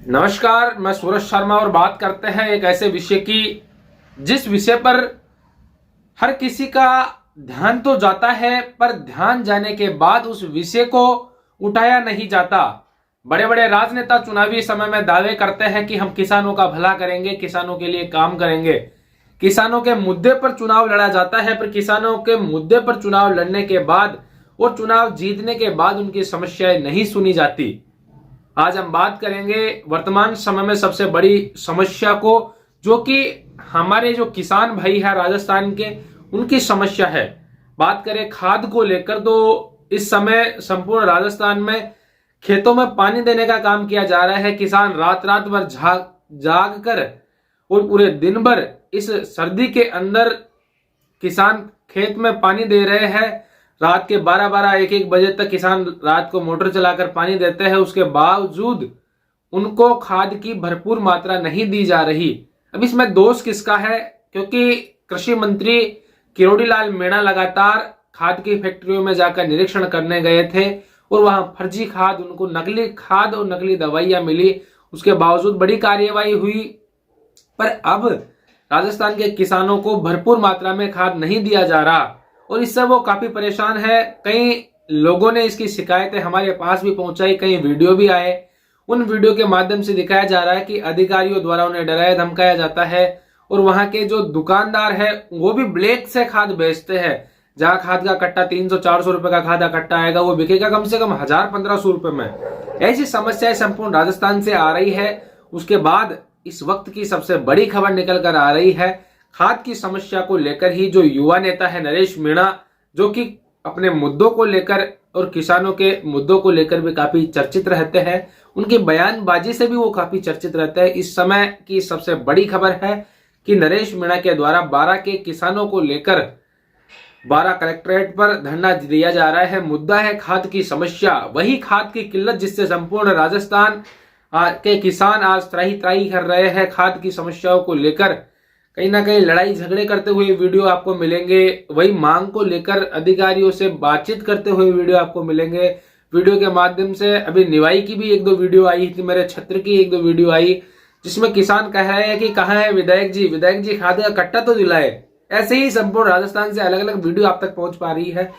नमस्कार, मैं सूरज शर्मा और बात करते हैं एक ऐसे विषय की जिस विषय पर हर किसी का ध्यान तो जाता है, पर ध्यान जाने के बाद उस विषय को उठाया नहीं जाता। बड़े बड़े राजनेता चुनावी समय में दावे करते हैं कि हम किसानों का भला करेंगे, किसानों के लिए काम करेंगे। किसानों के मुद्दे पर चुनाव लड़ा जाता है, पर किसानों के मुद्दे पर चुनाव लड़ने के बाद और चुनाव जीतने के बाद उनकी समस्याएं नहीं सुनी जाती। आज हम बात करेंगे वर्तमान समय में सबसे बड़ी समस्या को, जो कि हमारे जो किसान भाई है राजस्थान के, उनकी समस्या है। बात करें खाद को लेकर, तो इस समय संपूर्ण राजस्थान में खेतों में पानी देने का काम किया जा रहा है। किसान रात रात भर जाग कर और पूरे दिन भर इस सर्दी के अंदर किसान खेत में पानी दे रहे हैं। रात के 12-12, 1-1 बजे तक किसान रात को मोटर चलाकर पानी देते हैं। उसके बावजूद उनको खाद की भरपूर मात्रा नहीं दी जा रही। अब इसमें दोष किसका है? क्योंकि कृषि मंत्री किरोड़ी लाल मीणा लगातार खाद की फैक्ट्रियों में जाकर निरीक्षण करने गए थे और वहां फर्जी खाद, उनको नकली खाद और नकली दवाइयां मिली। उसके बावजूद बड़ी कार्यवाही हुई, पर अब राजस्थान के किसानों को भरपूर मात्रा में खाद नहीं दिया जा रहा और इससे वो काफी परेशान है। कई लोगों ने इसकी शिकायतें हमारे पास भी पहुंचाई, कई वीडियो भी आए। उन वीडियो के माध्यम से दिखाया जा रहा है कि अधिकारियों द्वारा उन्हें डराया धमकाया जाता है और वहां के जो दुकानदार है वो भी ब्लैक से खाद बेचते हैं। जहां खाद का कट्टा 300-400 रुपए का खाद का कट्टा आएगा, वो बिकेगा कम से कम 1000-1500 रुपए में। ऐसी समस्याएं संपूर्ण राजस्थान से आ रही है। उसके बाद इस वक्त की सबसे बड़ी खबर निकल कर आ रही है खाद की समस्या को लेकर ही। जो युवा नेता है नरेश मीणा, जो कि अपने मुद्दों को लेकर और किसानों के मुद्दों को लेकर भी काफी चर्चित रहते हैं, उनकी बयानबाजी से भी वो काफी चर्चित रहते हैं। इस समय की सबसे बड़ी खबर है कि नरेश मीणा के द्वारा 12 के किसानों को लेकर 12 कलेक्ट्रेट पर धरना दिया जा रहा है। मुद्दा है खाद की समस्या, वही खाद की किल्लत जिससे संपूर्ण राजस्थान के किसान आज त्राही त्राही कर रहे हैं। खाद की समस्याओं को लेकर कहीं ना कहीं लड़ाई झगड़े करते हुए वीडियो आपको मिलेंगे, वही मांग को लेकर अधिकारियों से बातचीत करते हुए वीडियो आपको मिलेंगे। वीडियो के माध्यम से अभी निवाई की भी 1-2 वीडियो आई थी, मेरे छत्र की 1-2 वीडियो आई, जिसमें किसान कह रहे हैं कि कहाँ है विधायक जी खाद का कट्टा तो दिलाए। ऐसे ही संपूर्ण राजस्थान से अलग अलग वीडियो आप तक पहुंच पा रही है।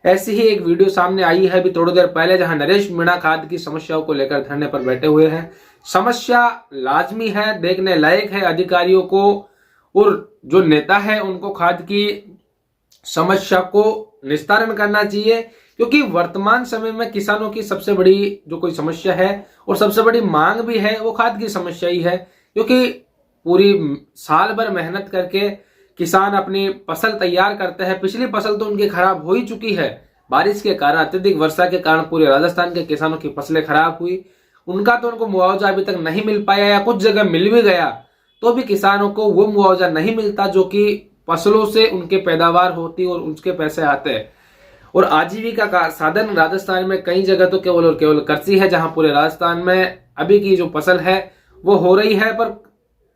ऐसी ही एक वीडियो सामने आई है अभी थोड़ी देर पहले, जहां नरेश मीणा खाद की समस्याओं को लेकर धरने पर बैठे हुए हैं। समस्या लाजमी है, देखने लायक है। अधिकारियों को और जो नेता है उनको खाद की समस्या को निस्तारण करना चाहिए, क्योंकि वर्तमान समय में किसानों की सबसे बड़ी जो कोई समस्या है और सबसे बड़ी मांग भी है, वो खाद की समस्या ही है। क्योंकि पूरी साल भर मेहनत करके किसान अपनी फसल तैयार करते हैं। पिछली फसल तो उनकी खराब हो ही चुकी है, बारिश के कारण, अत्यधिक वर्षा के कारण पूरे राजस्थान के किसानों की फसलें खराब हुई। उनका तो उनको मुआवजा अभी तक नहीं मिल पाया, या कुछ जगह मिल भी गया तो भी किसानों को वो मुआवजा नहीं मिलता जो कि फसलों से उनके पैदावार होती और उसके पैसे आते हैं। और आजीविका का साधन राजस्थान में कई जगह तो केवल और केवल कृषि है, जहां पूरे राजस्थान में अभी की जो फसल है वो हो रही है, पर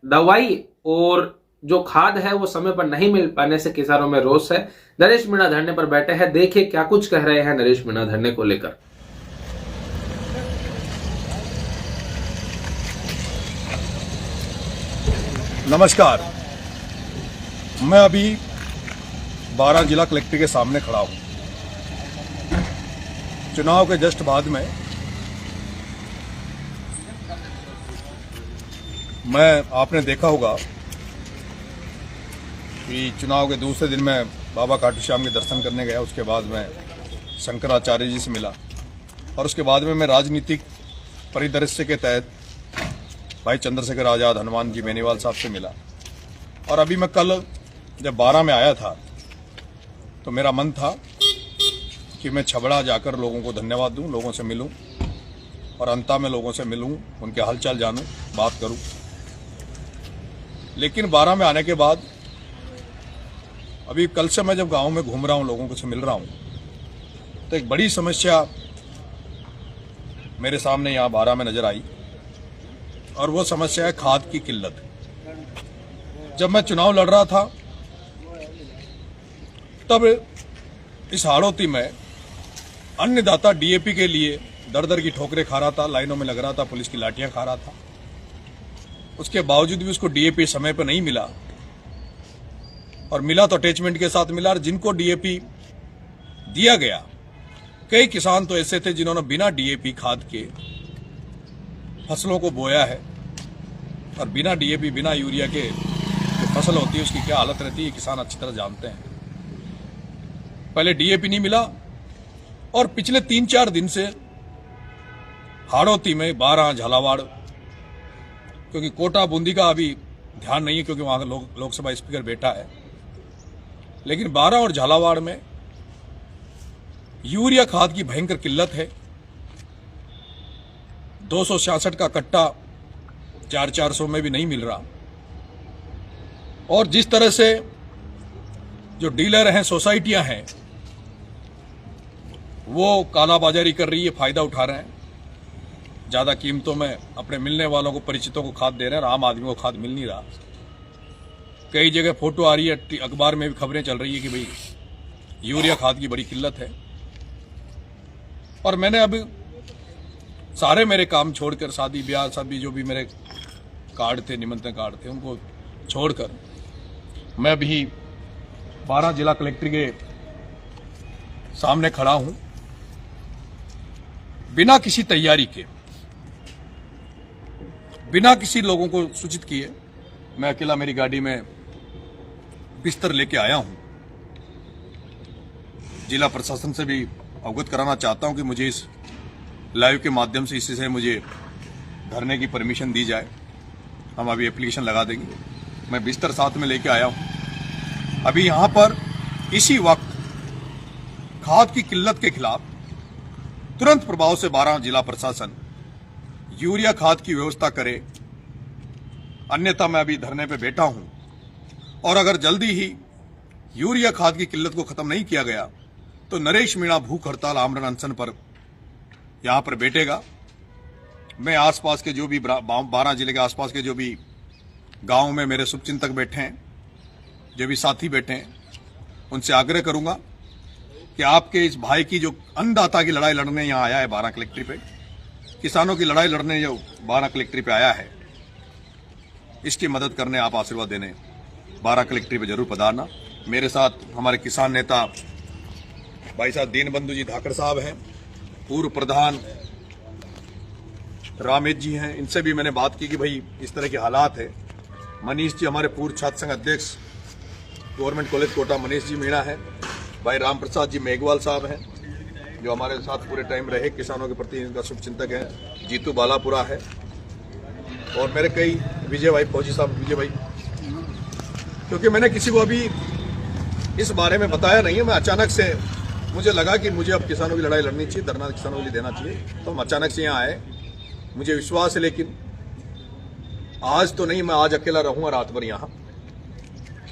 दवाई और जो खाद है वो समय पर नहीं मिल पाने से किसानों में रोष है। नरेश मीणा धरने पर बैठे हैं, देखिए क्या कुछ कह रहे हैं नरेश मीणा धरने को लेकर। नमस्कार, मैं अभी 12 जिला कलेक्टर के सामने खड़ा हूं। चुनाव के जस्ट बाद में आपने देखा होगा कि चुनाव के दूसरे दिन मैं बाबा खाटू श्याम के दर्शन करने गया। उसके बाद मैं शंकराचार्य जी से मिला और उसके बाद में मैं राजनीतिक परिदृश्य के तहत भाई चंद्रशेखर आजाद, हनुमान जी बेनीवाल साहब से मिला। और अभी मैं कल जब 12 में आया था तो मेरा मन था कि मैं छबड़ा जाकर लोगों को धन्यवाद दूं, लोगों से मिलूं और अंता में लोगों से मिलूं, उनके हालचाल जानूं, बात करूं। लेकिन 12 में आने के बाद अभी कल से मैं जब गांव में घूम रहा हूं, लोगों से मिल रहा हूं, तो एक बड़ी समस्या मेरे सामने यहाँ 12 में नजर आई और वो समस्या है खाद की किल्लत। जब मैं चुनाव लड़ रहा था तब इस हाड़ौती में अन्नदाता डीएपी के लिए दर दर की ठोकरें खा रहा था, लाइनों में लग रहा था, पुलिस की लाठियां खा रहा था। उसके बावजूद भी उसको डीएपी समय पर नहीं मिला, और मिला तो अटैचमेंट के साथ मिला। और जिनको डीएपी दिया गया, कई किसान तो ऐसे थे जिन्होंने बिना डीएपी खाद के फसलों को बोया है, और बिना डीएपी बिना यूरिया के जो फसल होती है उसकी क्या हालत रहती है किसान अच्छी तरह जानते हैं। पहले डीएपी नहीं मिला, और पिछले 3-4 दिन से हाड़ौती में 12 झालावाड़, क्योंकि कोटा बूंदी का अभी ध्यान नहीं है क्योंकि वहां लोकसभा स्पीकर बैठा है, लेकिन 12 और झालावाड़ में यूरिया खाद की भयंकर किल्लत है। 266 का कट्टा 400 में भी नहीं मिल रहा, और जिस तरह से जो डीलर हैं, सोसाइटियां हैं, वो कालाबाजारी कर रही है, फायदा उठा रहे हैं, ज्यादा कीमतों में अपने मिलने वालों को, परिचितों को खाद दे रहे हैं, और आम आदमी को खाद मिल नहीं रहा। कई जगह फोटो आ रही है, अखबार में भी खबरें चल रही है कि भाई यूरिया खाद की बड़ी किल्लत है। और मैंने अब सारे मेरे काम छोड़कर, शादी ब्याह सभी जो भी मेरे कार्ड थे, निमंत्रण कार्ड थे, उनको छोड़कर मैं भी 12 जिला कलेक्टर के सामने खड़ा हूं, बिना किसी तैयारी के, बिना किसी लोगों को सूचित किए, मैं अकेला मेरी गाड़ी में बिस्तर लेके आया हूं। जिला प्रशासन से भी अवगत कराना चाहता हूं कि मुझे इस लाइव के माध्यम से इससे मुझे भरने की परमिशन दी जाए। हम अभी एप्लीकेशन लगा देंगे। मैं बिस्तर साथ में लेके आया हूं। अभी यहां पर इसी वक्त खाद की किल्लत के खिलाफ तुरंत प्रभाव से 12 जिला प्रशासन यूरिया खाद की व्यवस्था करे, अन्यथा मैं अभी धरने पे बैठा हूं। और अगर जल्दी ही यूरिया खाद की किल्लत को खत्म नहीं किया गया तो नरेश मीणा भूख हड़ताल आमरण अनशन पर यहां पर बैठेगा। मैं आसपास के जो भी 12 जिले के आसपास के जो भी गांव में मेरे शुभचिंतक बैठे हैं, जो भी साथी बैठे हैं, उनसे आग्रह करूंगा कि आपके इस भाई की जो अन्नदाता की लड़ाई लड़ने यहां आया है 12 कलेक्ट्री पे, किसानों की लड़ाई लड़ने जो 12 कलेक्ट्री पे आया है, इसकी मदद करने, आप आशीर्वाद देने 12 कलेक्ट्री पे जरूर पधारना। मेरे साथ हमारे किसान नेता भाई साहब दीनबंधु जी धाकड़ साहब हैं, पूर्व प्रधान रामेश जी हैं, इनसे भी मैंने बात की कि भाई इस तरह के हालात है। मनीष जी हमारे पूर्व छात्र संघ अध्यक्ष गवर्नमेंट कॉलेज कोटा मनीष जी मीणा है, भाई राम प्रसाद जी मेघवाल साहब हैं जो हमारे साथ पूरे टाइम रहे, किसानों के प्रति इनका शुभचिंतक है, जीतू बालापुरा है, और मेरे कई विजय भाई फौजी साहब, विजय भाई, क्योंकि मैंने किसी को अभी इस बारे में बताया नहीं है। मैं अचानक से मुझे लगा कि मुझे अब किसानों की लड़ाई लड़नी चाहिए, धरना किसानों के लिए देना चाहिए, तो हम अचानक से यहाँ आए। मुझे विश्वास है, लेकिन आज तो नहीं, मैं आज अकेला रहूंगा रात भर यहाँ।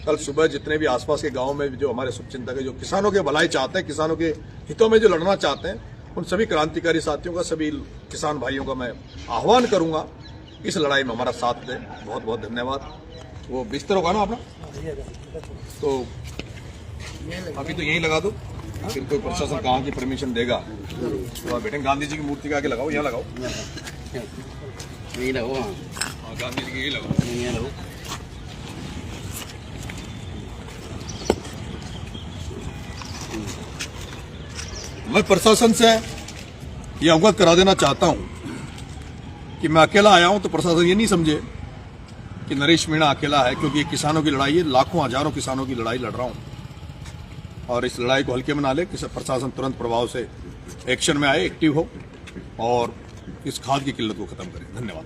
कल सुबह जितने भी आसपास के गांव में जो हमारे शुभचिंतक है, जो किसानों के भलाई चाहते हैं, किसानों के हितों में जो लड़ना चाहते हैं, उन सभी क्रांतिकारी साथियों का, सभी किसान भाइयों का मैं आह्वान करूंगा इस लड़ाई में हमारा साथ दें। बहुत बहुत धन्यवाद। वो बिस्तर होगा ना अपना, तो अभी तो यहीं लगा दो, फिर कोई प्रशासन कहाँ की परमिशन देगा तो आप बैठे। गांधी जी की मूर्ति के आगे लगाओ, यहाँ लगाओ, यही लगाओ। हाँ, गांधी जी की यही लगाओ। मैं प्रशासन से ये अवगत करा देना चाहता हूं कि मैं अकेला आया हूं, तो प्रशासन ये नहीं समझे कि नरेश मीणा अकेला है, क्योंकि ये किसानों की लड़ाई है, लाखों हजारों किसानों की लड़ाई लड़ रहा हूं, और इस लड़ाई को हल्के में ना ले। प्रशासन तुरंत प्रभाव से एक्शन में आए, एक्टिव हो, और इस खाद की किल्लत को खत्म करे। धन्यवाद।